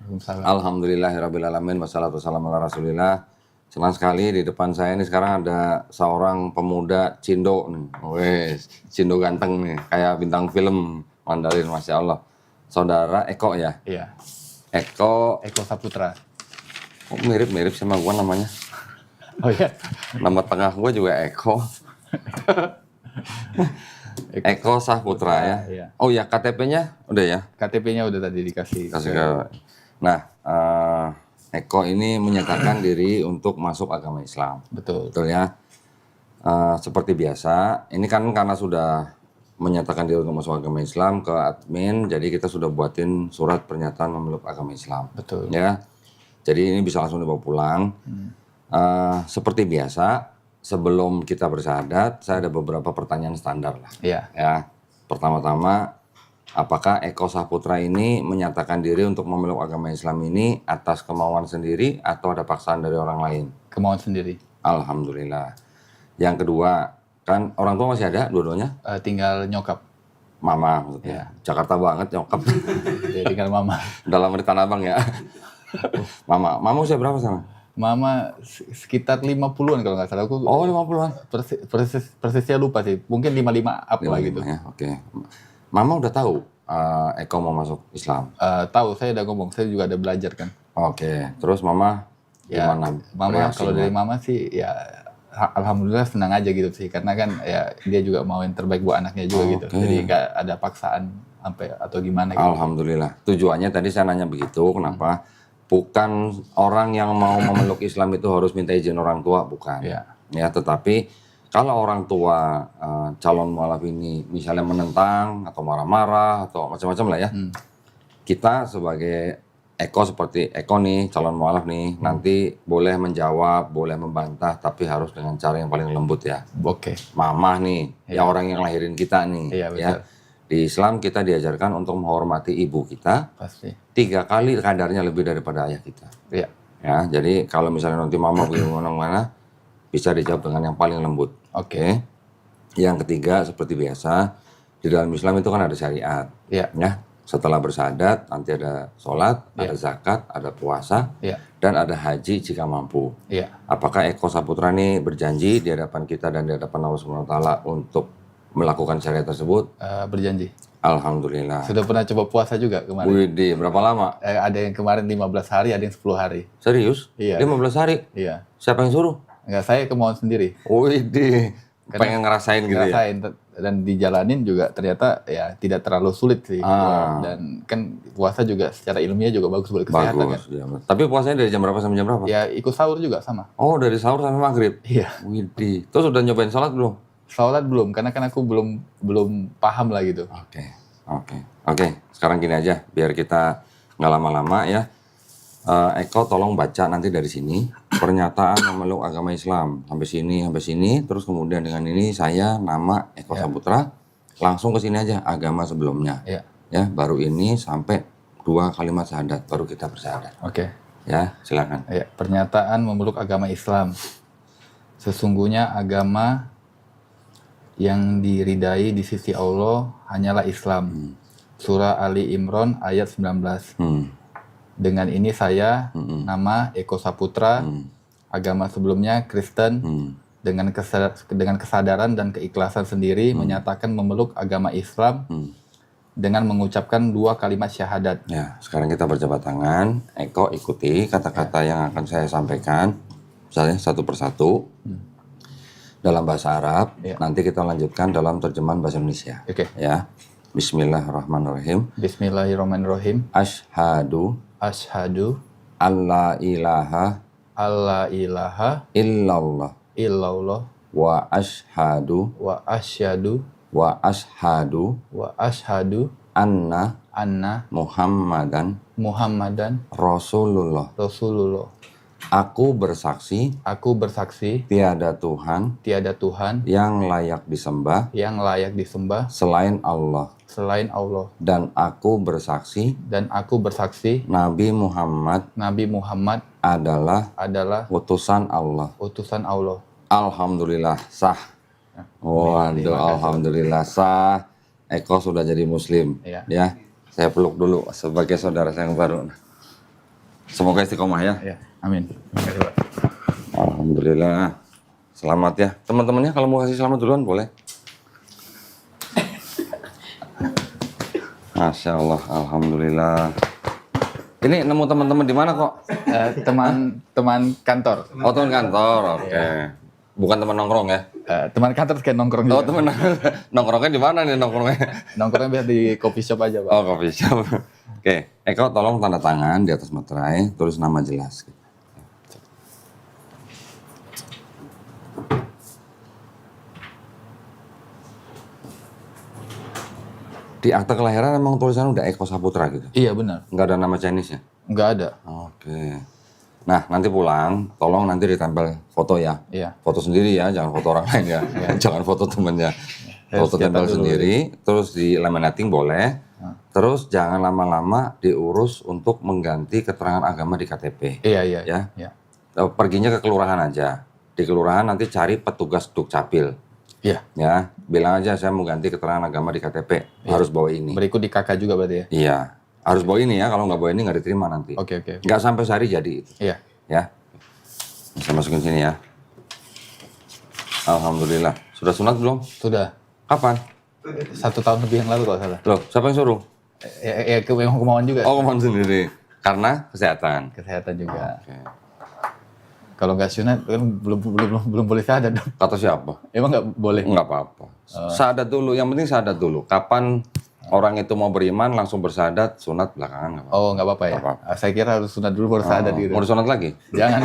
Waalaikumsalam. Alhamdulillahirrabbilalamin, wassalatu wassalamu ala rasulillah. Senang sekali di depan saya ini sekarang ada seorang pemuda Cindo nih. Wes, Cindo ganteng nih, kayak bintang film Mandarin, Masya Allah. Saudara Eko ya? Iya. Eko Saputra. kok mirip-mirip sama gua namanya. Oh iya? Nama tengah gua juga Eko. Eko Saputra ya? Iya. Oh ya, KTP-nya udah ya? KTP-nya udah tadi dikasih. Nah, Eko ini menyatakan diri untuk masuk agama Islam. Betul. Betul ya? Seperti biasa, ini kan karena sudah menyatakan diri untuk masuk agama Islam ke admin, jadi kita sudah buatin surat pernyataan memeluk agama Islam. Betul. Ya, jadi ini bisa langsung dibawa pulang. Seperti biasa, sebelum kita bersyahadat, saya ada beberapa pertanyaan standar lah. Iya. Ya, pertama-tama, apakah Eko Saputra ini menyatakan diri untuk memeluk agama Islam ini atas kemauan sendiri atau ada paksaan dari orang lain? Kemauan sendiri. Alhamdulillah. Yang kedua, kan orang tua masih ada dua-duanya? Tinggal nyokap. Mama maksudnya. Jakarta banget nyokap. Ya, tinggal mama. Dalam di Tanah Abang ya. Mama usia berapa sana? Mama sekitar 50-an kalau nggak salah. Aku, Oh 50-an. Persisnya lupa sih. Mungkin 55 up lah gitu. Ya, oke. Mama udah tahu Eko mau masuk Islam? Tahu, saya udah ngomong. Saya juga ada belajar kan. Oke. Terus Mama Ya, gimana? Mama kalau dari Mama sih ya alhamdulillah senang aja gitu sih. Karena kan ya dia juga mau yang terbaik buat anaknya juga gitu. Jadi nggak ada paksaan sampai atau gimana gitu. Alhamdulillah. Tujuannya tadi saya nanya begitu. Kenapa? Bukan orang yang mau memeluk Islam itu harus minta izin orang tua, bukan. Ya. Ya, tetapi kalau orang tua calon mualaf ini misalnya menentang atau marah-marah atau macam-macam lah ya, kita sebagai Eko seperti Eko nih calon mualaf nih nanti boleh menjawab, boleh membantah, tapi harus dengan cara yang paling lembut ya. Oke. Mamah nih, ya orang yang lahirin kita nih, Iya, betul. ya. Di Islam kita diajarkan untuk menghormati ibu kita. Pasti. 3 kali kadarnya lebih daripada ayah kita. Iya. Ya, jadi kalau misalnya nanti mama begini mana bisa dijawab dengan yang paling lembut. Oke. Yang ketiga seperti biasa di dalam Islam itu kan ada syariat. Iya. Ya, setelah bersyahadat nanti ada sholat, ada zakat, ada puasa, dan ada haji jika mampu. Iya. Apakah Eko Saputra ini berjanji di hadapan kita dan di hadapan Allah Subhanahu Wa Taala untuk melakukan syariat tersebut? Berjanji. Alhamdulillah. Sudah pernah coba puasa juga kemarin. Widih, berapa lama? Ada yang kemarin 15 hari, ada yang 10 hari. Serius? Iya. 15 hari? Iya. Siapa yang suruh? Enggak, saya kemauan sendiri. Widih, pengen ngerasain gitu ya? Ngerasain, dan dijalanin juga ternyata ya tidak terlalu sulit sih. Dan kan puasa juga secara ilmiah juga bagus buat kesehatan. Bagus, kan? Ya. Tapi puasanya dari jam berapa sampai jam berapa? Ya ikut sahur juga sama. Oh, dari sahur sampai maghrib? Iya. Widih, terus udah nyobain sholat belum? Sholat belum, karena kan aku belum paham lah gitu. Oke. Sekarang gini aja, biar kita nggak lama-lama ya. Eko tolong baca nanti dari sini pernyataan memeluk agama Islam sampai sini, terus kemudian dengan ini saya nama Eko Saputra langsung ke sini aja agama sebelumnya. Iya. Ya, baru ini sampai 2 kalimat syahadat baru kita bersyahadat. Oke. Ya, silakan. Ya, pernyataan memeluk agama Islam. Sesungguhnya agama yang diridai di sisi Allah hanyalah Islam. Surah Ali Imran ayat 19. Dengan ini saya, nama Eko Saputra, agama sebelumnya Kristen, dengan kesadaran dan keikhlasan sendiri menyatakan memeluk agama Islam dengan mengucapkan 2 kalimat syahadat. Ya, sekarang kita berjabat tangan. Eko ikuti kata-kata yang akan saya sampaikan, misalnya satu persatu. Dalam bahasa Arab, nanti kita lanjutkan dalam terjemahan bahasa Indonesia. Oke. Ya. Bismillahirrahmanirrahim. Bismillahirrahmanirrahim. Asyhadu alla ilaha illallah wa asyhadu anna Muhammadan Rasulullah. Aku bersaksi tiada Tuhan yang layak disembah selain Allah. Dan aku bersaksi Nabi Muhammad adalah utusan Allah. Alhamdulillah sah. Waduh, alhamdulillah sah. Eko sudah jadi muslim. Ya. Saya peluk dulu sebagai saudara saya yang baru. Semoga istiqomah ya. Ya, amin. Terima kasih, Pak. Alhamdulillah. Selamat ya. Teman-temannya kalau mau kasih selamat duluan boleh. Masya Allah, alhamdulillah. Ini nemu teman-teman di mana kok? Teman kantor. Oh, teman kantor, oke. Bukan teman nongkrong ya? Teman kantor kayak nongkrong Oh, juga. teman nongkrongnya di mana nih nongkrongnya? Nongkrongnya biasa di coffee shop aja, Pak. Oh, coffee shop. Oke, Eko tolong tanda tangan di atas materai, tulis nama jelas. Di akta kelahiran emang tulisannya udah Eko Saputra gitu? Iya, benar. Nggak ada nama Chinese-nya? Nggak ada. Oke. Nah, nanti pulang, tolong nanti ditempel foto ya. Iya. Foto sendiri ya, jangan foto orang lain ya. Jangan foto temennya. Foto Cetak tempel dulu. sendiri, terus di laminating boleh. Terus jangan lama-lama diurus untuk mengganti keterangan agama di KTP. Iya, iya. Ya. Iya. Perginya ke kelurahan aja. Di kelurahan nanti cari petugas Dukcapil. Iya. Ya, bilang aja saya mau ganti keterangan agama di KTP. Harus bawa ini. Berikut di kakak juga berarti ya? Iya, harus bawa ini ya. Kalau nggak bawa ini nggak diterima nanti. Oke, oke. Nggak sampai sehari jadi itu. Iya. Ya, bisa masukin sini ya. Alhamdulillah. Sudah sunat belum? Sudah. Kapan? 1 tahun lebih yang lalu kalau salah. Loh, siapa yang suruh? Kemauan juga. Oh, kemauan sendiri. Karena kesehatan. Kesehatan juga. Oke. Kalau nggak sunat kan belum boleh syahadat dong. Kata siapa? Emang nggak boleh? Nggak apa-apa. Syahadat dulu. Yang penting syahadat dulu. Kapan orang itu mau beriman langsung bersyahadat, sunat belakangan nggak apa-apa. Oh, nggak apa-apa ya? Nggak apa-apa. Saya kira harus sunat dulu baru syahadat gitu. Mau disunat lagi? Jangan,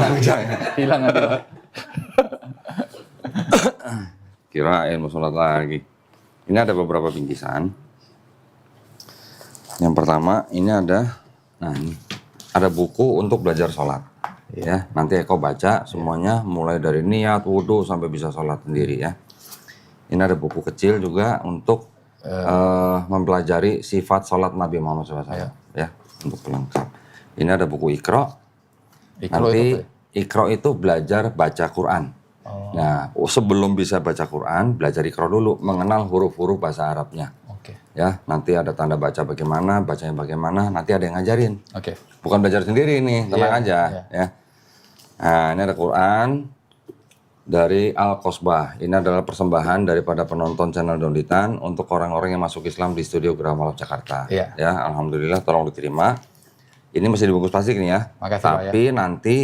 hilang nanti, Pak. Kirain mau sunat lagi. Ini ada beberapa bingkisan. Yang pertama ini ada, nah ini ada buku untuk belajar sholat. Ya, nanti Eko baca semuanya mulai dari niat, wudhu sampai bisa sholat sendiri ya. Ini ada buku kecil juga untuk mempelajari sifat sholat Nabi Muhammad SAW ya, untuk pelengkap. Ini ada buku Iqra. Iqra Nanti itu apa ya? Iqra itu belajar baca Quran. Nah, sebelum bisa baca Quran, belajar Iqra dulu, mengenal huruf-huruf bahasa Arabnya. Oke. Ya, nanti ada tanda baca bagaimana, bacanya bagaimana, nanti ada yang ngajarin. Oke. Bukan belajar sendiri nih, tenang Iya, aja ya. Nah, ini ada Quran dari Al-Qosbah. Ini adalah persembahan daripada penonton channel Donditan untuk orang-orang yang masuk Islam di Studio Graha Malam Jakarta. Iya. Ya, alhamdulillah tolong diterima. Ini masih dibungkus plastik nih ya. Makasih, Pak, Tapi nanti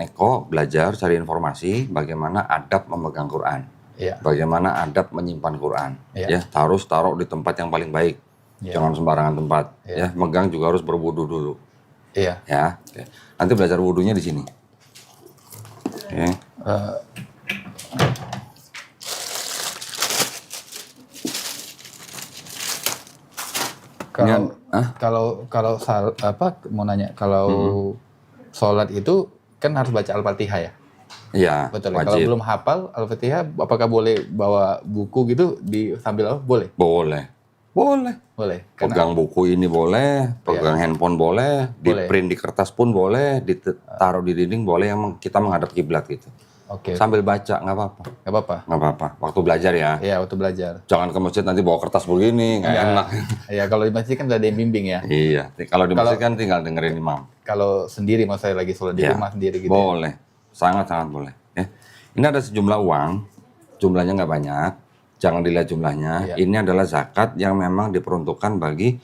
Eko belajar cari informasi bagaimana adab memegang Quran. Iya. Bagaimana adab menyimpan Quran. Iya. Ya, harus taruh di tempat yang paling baik. Iya. Jangan sembarangan tempat. Iya. Ya, megang juga harus berwudu dulu. Iya. Ya. Oke. Nanti belajar wudunya di sini. Oke. Mau nanya, kalau sholat itu kan harus baca Al-Fatihah ya? Iya, Betul ya? Kalau wajib. belum hafal Al-Fatihah, apakah boleh bawa buku gitu sambil apa? Boleh? Boleh. Boleh. Boleh. Pegang buku ini boleh, pegang handphone boleh, di Boleh. print di kertas pun boleh, ditaruh di dinding boleh, yang kita menghadap kiblat gitu. Oke. Sambil baca, nggak apa-apa. Nggak apa-apa? Nggak apa-apa. Waktu belajar ya. Iya, waktu belajar. Jangan ke masjid nanti bawa kertas begini, nggak enak. Iya, kalau di masjid kan udah ada yang bimbing ya. Iya, kalau di masjid kan tinggal dengerin imam. Kalau sendiri, mau saya lagi sholat di Iya. rumah sendiri gitu. Boleh, sangat-sangat boleh. Ya. Ini ada sejumlah uang, jumlahnya nggak banyak, jangan dilihat jumlahnya. Iya. Ini adalah zakat yang memang diperuntukkan bagi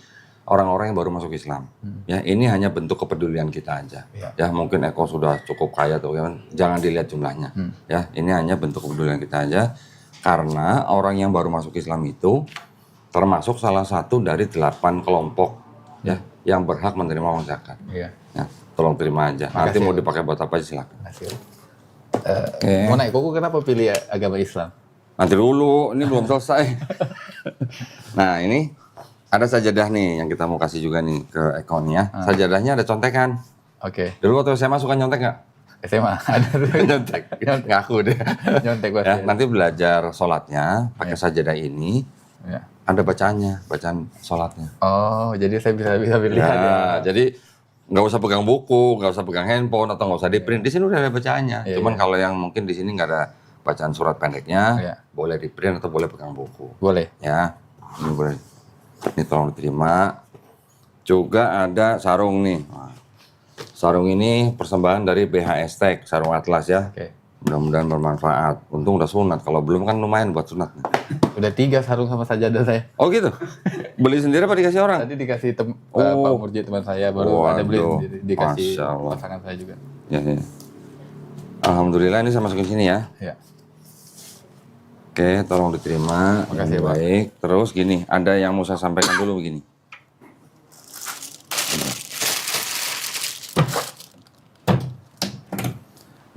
orang-orang yang baru masuk Islam. Ya, ini hanya bentuk kepedulian kita aja. Iya. Ya, mungkin Eko sudah cukup kaya tuh, jangan dilihat jumlahnya. Ya, ini hanya bentuk kepedulian kita aja, karena orang yang baru masuk Islam itu termasuk salah satu dari 8 kelompok ya yang berhak menerima uang zakat. Iya. Ya, tolong terima aja. Nanti Makasih. mau dipakai buat apa aja silakan. Makasih. Oke. Mau nanya, kok kenapa pilih agama Islam? Nanti dulu, ini belum selesai. Nah, ini ada sajadah nih yang kita mau kasih juga nih ke Eko nih ya. Sajadahnya ada contekan. Oke. Dulu waktu SMA suka nyontek nggak? SMA ada Nyontek. Ngaku deh. nyontek pasti. Ya, nanti belajar sholatnya pakai sajadah ini. Ya. Ada bacaannya, bacaan sholatnya. Oh, jadi saya bisa lihat ya. Ya, jadi nggak usah pegang buku, nggak usah pegang handphone atau nggak usah di print. Di sini udah ada bacaannya. Iya, Cuman kalau yang mungkin di sini nggak ada bacaan surat pendeknya, Iya. boleh di print atau boleh pegang buku. Boleh. Ya, ini boleh. Ini tolong diterima. Juga ada sarung nih. Nah, Sarung ini persembahan dari BHS Tech, sarung atlas ya. Oke. Mudah-mudahan bermanfaat. Untung udah sunat, kalau belum kan lumayan buat sunat. Udah 3 sarung sama sajadah saya. Oh gitu? Beli sendiri apa dikasih orang? Tadi dikasih Pak Murji teman saya, baru ada beli Waduh, sendiri, dikasih Masya Allah. pasangan saya juga. Ya, ya. Alhamdulillah ini saya masukin sini ya. Ya. Oke, tolong diterima. Makasih, Pak. Baik. Terus gini, ada yang mau saya sampaikan dulu begini.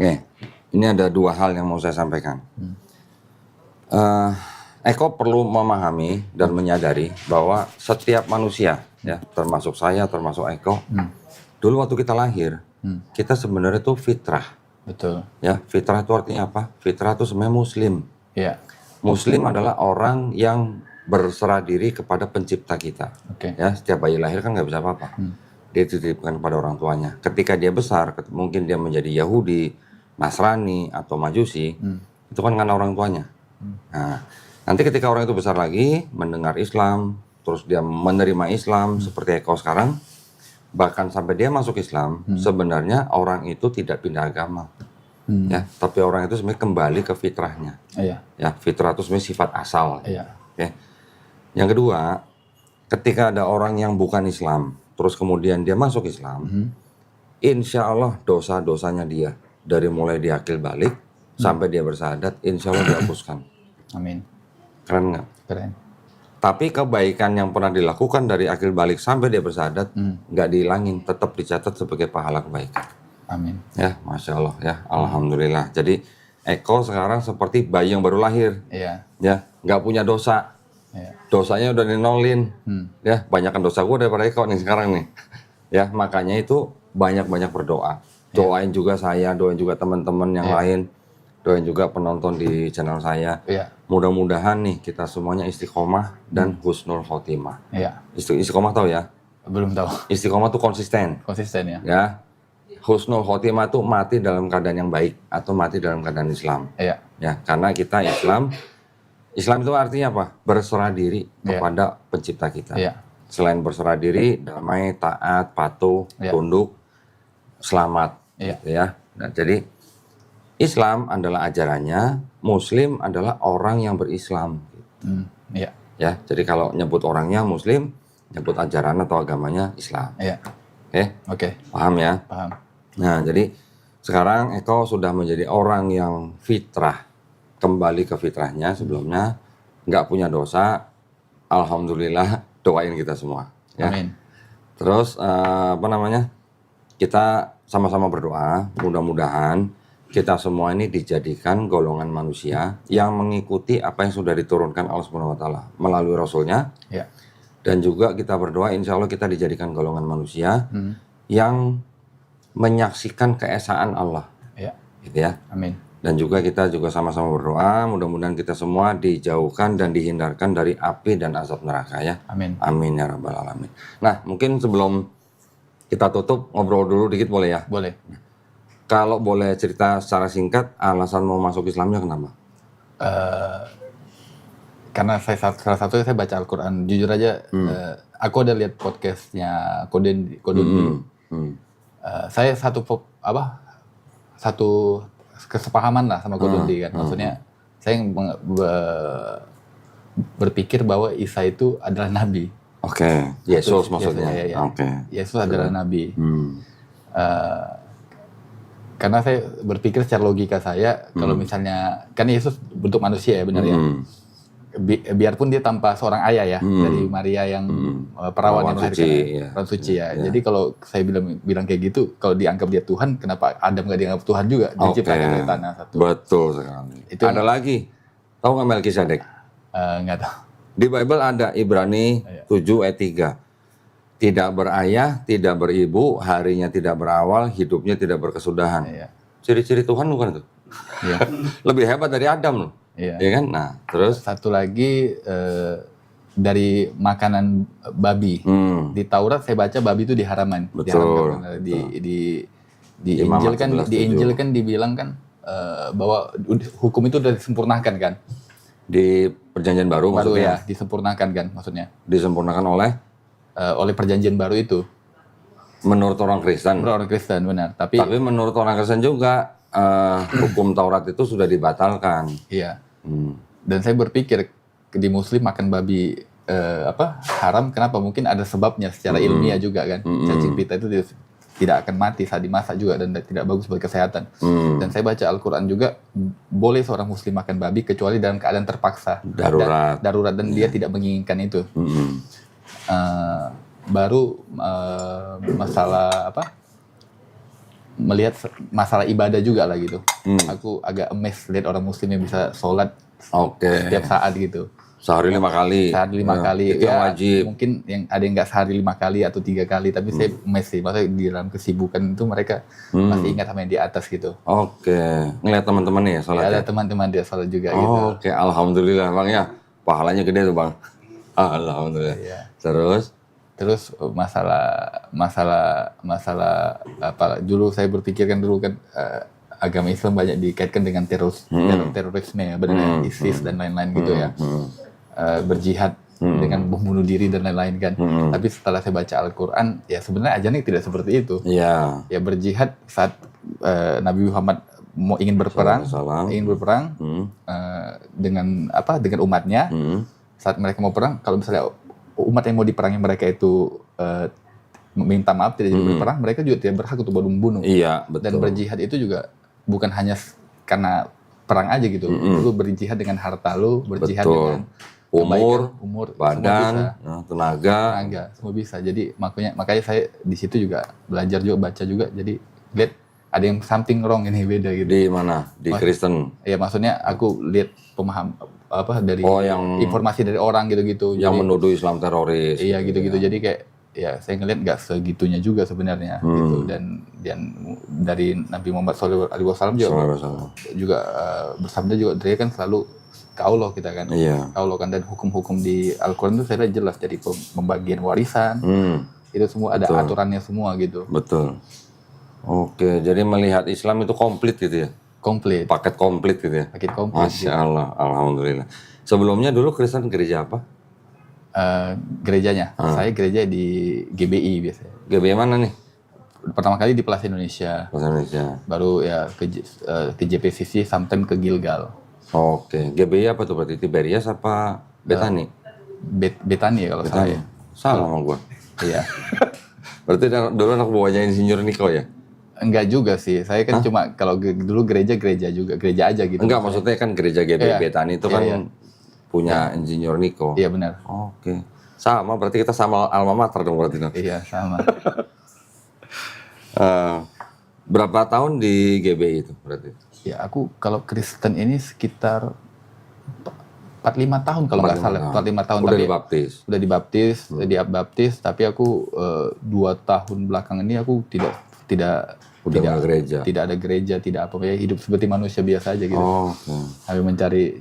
Oke, ini ada 2 hal yang mau saya sampaikan. Eko perlu memahami dan menyadari bahwa setiap manusia, ya, termasuk saya, termasuk Eko, dulu waktu kita lahir, kita sebenarnya itu fitrah. Betul. Ya, fitrah itu artinya apa? Fitrah itu sebenarnya Muslim. Iya. Muslim adalah orang yang berserah diri kepada pencipta kita. Oke. Ya, setiap bayi lahir kan nggak bisa apa-apa. Dia dititipkan kepada orang tuanya. Ketika dia besar, mungkin dia menjadi Yahudi, Nasrani atau Majusi, itu kan karena orang tuanya. Nah, nanti ketika orang itu besar lagi, mendengar Islam, terus dia menerima Islam seperti Eko sekarang, bahkan sampai dia masuk Islam, sebenarnya orang itu tidak pindah agama. Ya, tapi orang itu sebenarnya kembali ke fitrahnya. Iya. Ya, fitrah itu sebenarnya sifat asal. Iya. Oke. Yang kedua, ketika ada orang yang bukan Islam, terus kemudian dia masuk Islam, insya Allah dosa-dosanya dia, dari mulai dia akil balik, sampai dia bersyahadat, insya Allah dihapuskan. Amin. Keren nggak? Keren. Tapi kebaikan yang pernah dilakukan dari akil balik sampai dia bersyahadat, nggak dihilangin, tetap dicatat sebagai pahala kebaikan. Amin. Ya, Masya Allah ya, Alhamdulillah. Jadi Eko sekarang seperti bayi yang baru lahir, Iya. ya, nggak punya dosa. Iya. Dosanya udah dinolin, ya, banyakkan dosa gue daripada Eko nih sekarang nih. Ya, makanya itu banyak-banyak berdoa. Doain juga saya, doain juga teman-teman yang lain, doain juga penonton di channel saya. Iya. Mudah-mudahan nih kita semuanya istiqomah dan husnul khotimah. Iya. Istiqomah tahu ya? Belum tahu. Istiqomah tuh konsisten, Konsisten ya. ya. Husnul khotimah tuh mati dalam keadaan yang baik atau mati dalam keadaan Islam. Iya. Ya, karena kita Islam itu artinya apa? Berserah diri kepada pencipta kita. Iya. Selain berserah diri, damai, taat, patuh, tunduk, selamat. Iya. Gitu ya. Nah, jadi Islam adalah ajarannya, Muslim adalah orang yang berislam. Iya. Ya, jadi kalau nyebut orangnya Muslim, nyebut ajaran atau agamanya Islam. Iya. Oke, Oke. paham ya? Paham. Nah, jadi sekarang Eko sudah menjadi orang yang fitrah, kembali ke fitrahnya sebelumnya, nggak punya dosa. Alhamdulillah, doain kita semua. Ya. Amin. Terus kita sama-sama berdoa, mudah-mudahan kita semua ini dijadikan golongan manusia yang mengikuti apa yang sudah diturunkan Allah Subhanahu Wa Taala melalui Rasulnya. Iya. Dan juga kita berdoa, insya Allah kita dijadikan golongan manusia yang menyaksikan keesaan Allah, Iya. gitu ya. Amin. Dan juga kita juga sama-sama berdoa, mudah-mudahan kita semua dijauhkan dan dihindarkan dari api dan azab neraka ya. Amin. Amin ya rabbal alamin. Nah, mungkin sebelum kita tutup ngobrol dulu dikit boleh ya? Boleh. Kalau boleh cerita secara singkat, alasan mau masuk Islamnya kenapa? Karena salah satunya saya baca Al-Quran. Jujur aja, aku ada lihat podcastnya Kodendi. Saya satu kesepahaman lah sama Kodendi kan. Maksudnya saya berpikir bahwa Isa itu adalah nabi. Oke, Yesus maksudnya. Ya. Oke. Yesus adalah nabi. Karena saya berpikir secara logika saya, kalau misalnya kan Yesus bentuk manusia ya benar ya. Biarpun dia tanpa seorang ayah ya, dari Maria yang perawan yang melahirkan, perawan suci ya. Jadi kalau saya bilang kayak gitu, kalau dianggap dia Tuhan, kenapa Adam nggak dianggap Tuhan juga? Diciptakan dari tanah satu. Betul sekali. Itu ada lagi, tahu nggak Melkisedek? Nggak tahu. Di Bible ada Ibrani 7 ayat 3. Tidak berayah, tidak beribu, harinya tidak berawal, hidupnya tidak berkesudahan. Ciri-ciri Tuhan bukan itu? Lebih hebat dari Adam loh. Iya. Ya kan? Nah, terus satu lagi dari makanan babi. Di Taurat saya baca babi itu diharamkan. Betul. Di Injil kan dibilang kan bahwa hukum itu sudah disempurnakan kan. Di Perjanjian Baru maksudnya. Ya, disempurnakan kan maksudnya. Disempurnakan oleh Perjanjian Baru itu. Menurut orang Kristen. Menurut orang Kristen benar. Tapi Menurut orang Kristen juga hukum Taurat itu sudah dibatalkan. iya. Hmm. Dan saya berpikir di Muslim makan babi haram. Kenapa? Mungkin ada sebabnya secara ilmiah juga kan. Cacing pita itu tidak akan mati saat dimasak juga dan tidak bagus buat kesehatan. Dan saya baca Al-Quran juga boleh seorang Muslim makan babi kecuali dalam keadaan terpaksa. Darurat dan dia tidak menginginkan itu. Baru masalah melihat masalah ibadah juga lah gitu. Aku agak amazed lihat orang Muslim yang bisa sholat setiap saat gitu. Sehari 5 kali. Sehari 5 kali. Itu yang wajib. Mungkin yang ada yang nggak sehari 5 kali atau 3 kali, tapi saya amazed sih. Maksudnya di dalam kesibukan itu mereka masih ingat sama yang di atas gitu. Ngeliat teman-teman ya sholat. Ada teman-teman dia sholat juga gitu. Alhamdulillah Bang ya. Pahalanya gede tuh Bang. Alhamdulillah. Iya. Terus masalah apa dulu saya berpikirkan dulu kan agama Islam banyak dikaitkan dengan terorisme ya, benar ISIS dan lain-lain gitu ya. Berjihad dengan membunuh diri dan lain-lain kan. Tapi setelah saya baca Al-Quran, ya sebenarnya ajarannya tidak seperti itu. Iya. Ya berjihad saat Nabi Muhammad ingin berperang dengan umatnya. Saat mereka mau perang, kalau misalnya umat yang mau diperangi mereka itu minta maaf tidak jadi berperang, mereka juga tidak berhak untuk membunuh. Iya, betul. Dan berjihad itu juga bukan hanya karena perang aja gitu. Lu berjihad dengan harta lu, berjihad dengan umur, badan, tenaga, semua bisa. Jadi makanya saya di situ juga belajar juga, baca juga. Jadi lihat ada yang something wrong ini, beda gitu. Di mana? Di Kristen? Iya, maksudnya aku lihat dari informasi dari orang gitu-gitu. Yang menuduh Islam teroris. Iya gitu-gitu. Jadi kayak ya saya ngeliat nggak segitunya juga sebenarnya gitu. Dan dari Nabi Muhammad SAW juga bersabda juga dia kan selalu kaulo kita kan. Kaulo kan, dan hukum-hukum di Al-Quran itu saya lihat jelas dari pembagian warisan. Itu semua ada aturannya semua gitu. Betul. Oke, jadi melihat Islam itu komplit gitu ya? Komplit. Paket komplit gitu ya? Paket komplit. Masya Allah, Alhamdulillah. Sebelumnya dulu Kristen gereja apa? Gerejanya, saya gereja di GBI biasanya. GBI mana nih? Pertama kali di Plaza Indonesia. Baru ya ke JPCC, sometime ke Gilgal. Oke, GBI apa tuh berarti? Tiberias apa Betani? Betani ya kalau salah ya. Salah sama gua. Iya. Berarti dulu anak buahnya Insinyur Niko ya? Enggak juga sih, saya kan cuma kalau dulu gereja aja gitu. Enggak, maksudnya kan gereja GBI Betani itu kan punya Insinyur Niko. Iya benar. Oke. Sama, berarti kita sama alma mater dong berarti. Iya, sama. Berapa tahun di GBI itu berarti? Ya aku kalau Kristen ini sekitar 45 tahun kalau nggak salah. 45 tahun. Udah dibaptis? Udah dibaptis, tapi aku 2 tahun belakangan ini aku tidak ada gereja, tidak apa ya, hidup seperti manusia biasa aja gitu. Sambil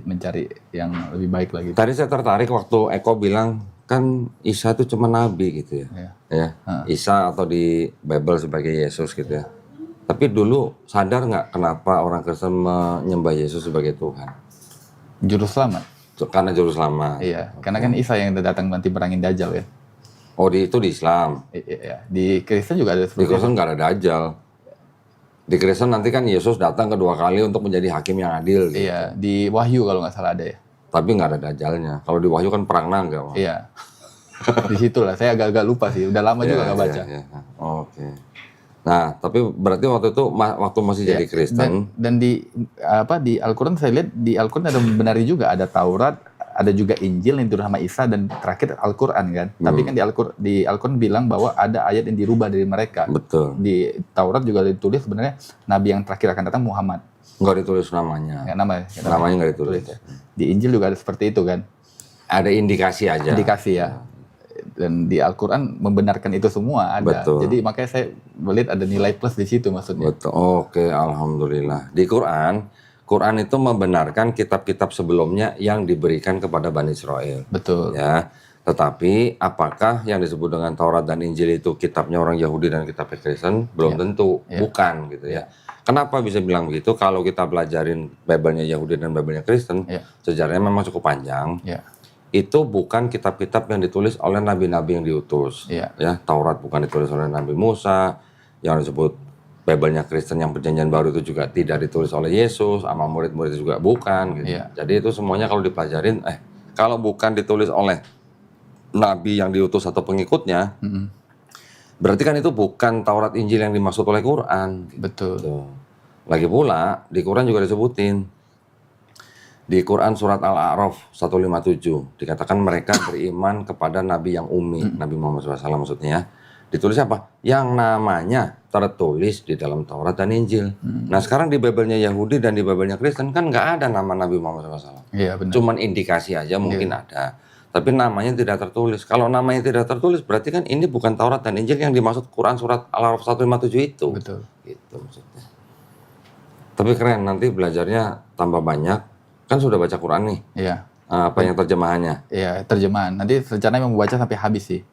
mencari yang lebih baik lagi. Tadi saya tertarik waktu Eko bilang kan Isa itu cuma nabi gitu ya. Isa atau di Bible sebagai Yesus gitu ya. Tapi dulu sadar nggak kenapa orang Kristen menyembah Yesus sebagai Tuhan? Juru selamat. Karena juru selamat. Iya, karena kan Isa yang datang nanti perangin Dajjal ya. Itu di Islam. Iya. Di Kristen juga ada. Di Kristen nggak ada Dajjal. Di Kristen nanti kan Yesus datang kedua kali untuk menjadi hakim yang adil. Gitu. Iya, di Wahyu kalau nggak salah ada ya. Tapi nggak ada Dajjalnya. Kalau di Wahyu kan perang naga. Iya. Di situlah. Saya agak lupa sih. Udah lama juga nggak baca. Iya. Oke. Nah, tapi berarti waktu itu waktu masih jadi Kristen. Dan di Al-Quran saya lihat di Al-Quran ada benarnya juga, ada Taurat, ada juga Injil yang diturunkan sama Isa, dan terakhir Al-Quran kan. Tapi kan di Al-Quran bilang bahwa ada ayat yang dirubah dari mereka. Betul. Di Taurat juga ditulis sebenarnya nabi yang terakhir akan datang Muhammad. Nggak ditulis namanya. Namanya nggak ditulis. Di Injil juga ada seperti itu kan. Ada indikasi aja. Indikasi ya. Dan di Al-Quran membenarkan itu semua ada. Betul. Jadi makanya saya melihat ada nilai plus di situ maksudnya. Betul. Oke, alhamdulillah. Di Quran itu membenarkan kitab-kitab sebelumnya yang diberikan kepada Bani Israel. Betul. Ya. Tetapi apakah yang disebut dengan Taurat dan Injil itu kitabnya orang Yahudi dan kitabnya Kristen? Belum tentu. Bukan gitu ya. Kenapa bisa bilang begitu? Kalau kita pelajarin Bible-nya Yahudi dan Bible-nya Kristen, sejarahnya memang cukup panjang. itu bukan kitab-kitab yang ditulis oleh nabi-nabi yang diutus. Iya. Ya, Taurat bukan ditulis oleh Nabi Musa, yang disebut Bible-nya Kristen yang Perjanjian Baru itu juga tidak ditulis oleh Yesus, sama murid-murid juga bukan. Gitu. Iya. Jadi itu semuanya kalau dipelajarin, kalau bukan ditulis oleh nabi yang diutus atau pengikutnya, berarti kan itu bukan Taurat Injil yang dimaksud oleh Quran. Betul. Tuh. Lagi pula di Quran juga disebutin. Di Quran surat Al-A'raf 157 dikatakan mereka beriman kepada nabi yang ummi, Nabi Muhammad SAW maksudnya ya. Ditulis apa? Yang namanya tertulis di dalam Taurat dan Injil. Nah sekarang di Bible-nya Yahudi dan di Bible-nya Kristen kan nggak ada nama Nabi Muhammad SAW. Iya benar. Cuman indikasi aja mungkin ada. Tapi namanya tidak tertulis. Kalau namanya tidak tertulis berarti kan ini bukan Taurat dan Injil yang dimaksud Quran surat Al-A'raf 157 itu. Betul. Gitu maksudnya. Tapi keren, nanti belajarnya tambah banyak. Kan sudah baca Quran nih. Iya. Apa yang terjemahannya? Iya, terjemahan. Nanti rencananya mau baca sampai habis sih.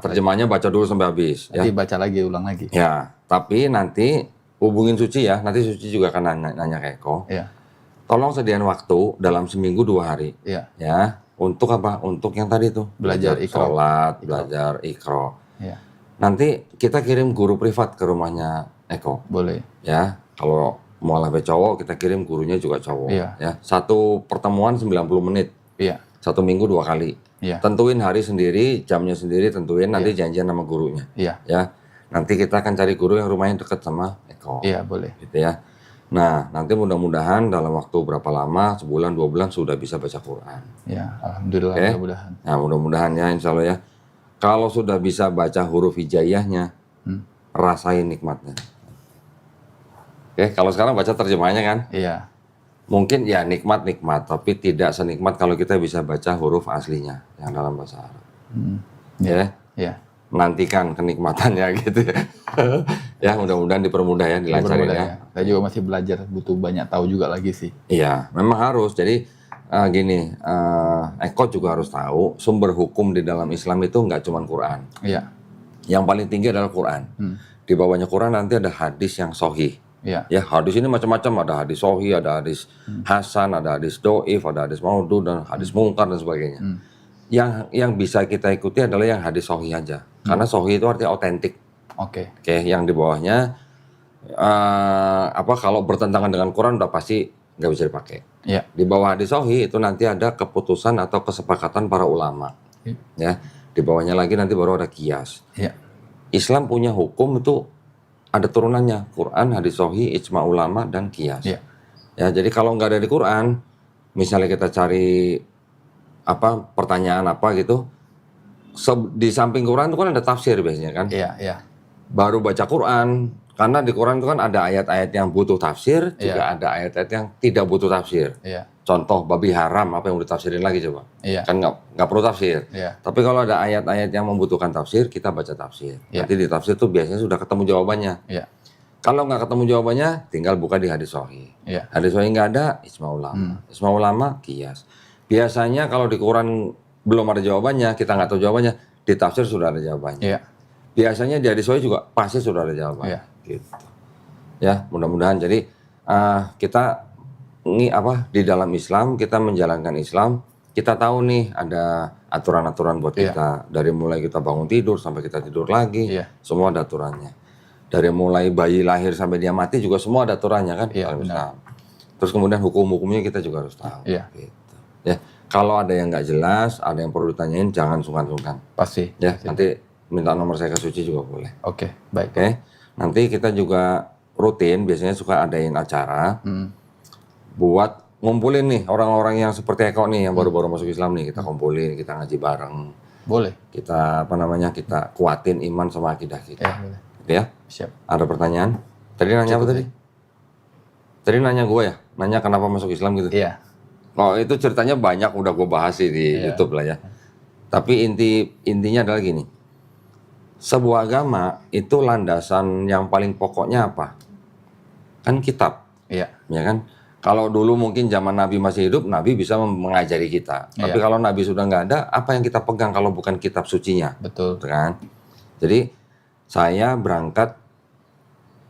Terjemahannya baca dulu sampai habis. Nanti Ya. baca lagi, ulang lagi. Ya, tapi nanti hubungin Suci ya. Nanti Suci juga akan nanya ke Eko. Iya. Tolong sediain waktu dalam seminggu 2 hari. Iya. Ya. Untuk apa? Untuk yang tadi tuh. Belajar Iqra. Sholat, belajar Iqra. Iya. Nanti kita kirim guru privat ke rumahnya Eko. Boleh. Ya, kalau mualaf cowok kita kirim gurunya juga cowok. Iya. Ya, satu pertemuan 90 menit. Iya. 1 minggu 2 kali. Iya. Tentuin hari sendiri, jamnya sendiri tentuin, nanti janjian sama gurunya. Iya. Ya, nanti kita akan cari guru yang rumahnya dekat sama Eko. Iya, boleh. Gitu ya. Nah, nanti mudah-mudahan dalam waktu berapa lama, sebulan 2 bulan sudah bisa baca Quran. Ya, alhamdulillah. Oke. Mudah-mudahan. Nah, mudah-mudahan ya, insya Allah ya. Kalau sudah bisa baca huruf hijaiyahnya, rasain nikmatnya. Oke, kalau sekarang baca terjemahannya kan, Iya. mungkin ya nikmat-nikmat, tapi tidak senikmat kalau kita bisa baca huruf aslinya yang dalam bahasa Arab. Ya, Iya. nantikan kenikmatannya gitu ya. Ya, mudah-mudahan dipermudah ya, dilancarin Mudah-mudahan ya. ya. Saya juga masih belajar, butuh banyak tahu juga lagi sih. Iya, memang harus. Jadi gini, Eko juga harus tahu sumber hukum di dalam Islam itu nggak cuma Quran. Iya. Yang paling tinggi adalah Quran. Di bawahnya Quran nanti ada hadis yang sahih. Iya. Ya, hadis ini macam-macam, ada hadis sahih, ada hadis hasan, ada hadis doif, ada hadis maudhu, dan hadis mungkar dan sebagainya. Yang bisa kita ikuti adalah yang hadis sahih aja. Karena sahih itu artinya otentik. Oke. Oke, yang di bawahnya kalau bertentangan dengan Quran udah pasti nggak bisa dipakai. Iya. Di bawah hadis sahih itu nanti ada keputusan atau kesepakatan para ulama. Ya, di bawahnya lagi nanti baru ada qiyas. Iya. Islam punya hukum itu ada turunannya, Quran, hadis sahih, ijma ulama dan qiyas. Iya. Ya, jadi kalau nggak ada di Quran, misalnya kita cari pertanyaan apa gitu, di samping Quran itu kan ada tafsir biasanya kan. Iya. Iya. Baru baca Quran, karena di Quran itu kan ada ayat-ayat yang butuh tafsir, Iya. juga ada ayat-ayat yang tidak butuh tafsir. Iya. Contoh babi haram, apa yang udah tafsirin lagi coba? Iya. Kan nggak perlu tafsir. Iya. Tapi kalau ada ayat-ayat yang membutuhkan tafsir, kita baca tafsir. Iya. Nanti di tafsir tuh biasanya sudah ketemu jawabannya. Iya. Kalau nggak ketemu jawabannya, tinggal buka di hadis sahih. Iya. Hadis sahih nggak ada, ijma ulama. Ijma ulama, qiyas. Biasanya kalau di Quran belum ada jawabannya, kita nggak tahu jawabannya, di tafsir sudah ada jawabannya. Iya. Biasanya di hadis sahih juga pasti sudah ada jawabannya. Iya. Gitu. Ya, mudah-mudahan jadi kita di dalam Islam kita menjalankan Islam, kita tahu nih ada aturan-aturan buat Iya. kita dari mulai kita bangun tidur sampai kita tidur lagi, Iya. semua ada aturannya. Dari mulai bayi lahir sampai dia mati juga semua ada aturannya kan Iya, dalam benar. Islam. Terus kemudian hukum-hukumnya kita juga harus tahu. Iya. Gitu. Ya, kalau ada yang nggak jelas, ada yang perlu ditanyain, jangan sungkan-sungkan. Pasti. Ya, nanti minta nomor saya ke Suci juga boleh. Oke, baik. Oke, nanti kita juga rutin biasanya suka adain acara buat ngumpulin nih orang-orang yang seperti Eko nih yang baru-baru masuk Islam nih, kita kumpulin, kita ngaji bareng, Boleh. kita kita kuatin iman sama akidah kita. Ya, boleh. Gitu ya. Siap. Ada pertanyaan? Tadi nanya apa tadi? Tadi nanya gue ya, nanya kenapa masuk Islam gitu. Iya. Oh itu ceritanya banyak udah gue bahas sih di Iya. YouTube lah ya. Tapi intinya adalah gini, sebuah agama itu landasan yang paling pokoknya apa? Kan kitab, Iya. ya kan? Kalau dulu mungkin zaman Nabi masih hidup, Nabi bisa mengajari kita. Tapi Iya. kalau Nabi sudah nggak ada, apa yang kita pegang kalau bukan kitab sucinya? Betul. Gitu kan? Jadi saya berangkat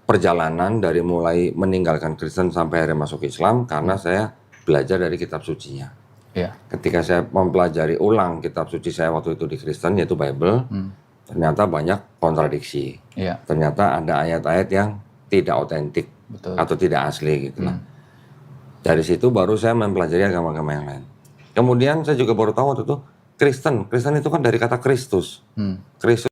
perjalanan dari mulai meninggalkan Kristen sampai akhirnya masuk Islam karena saya belajar dari kitab sucinya. Iya. Ketika saya mempelajari ulang kitab suci saya waktu itu di Kristen, yaitu Bible, ternyata banyak kontradiksi. Iya. Ternyata ada ayat-ayat yang tidak otentik Betul. atau tidak asli gitu lah. Dari situ baru saya mempelajari agama-agama yang lain. Kemudian saya juga baru tahu waktu itu Kristen itu kan dari kata Kristus. Kristus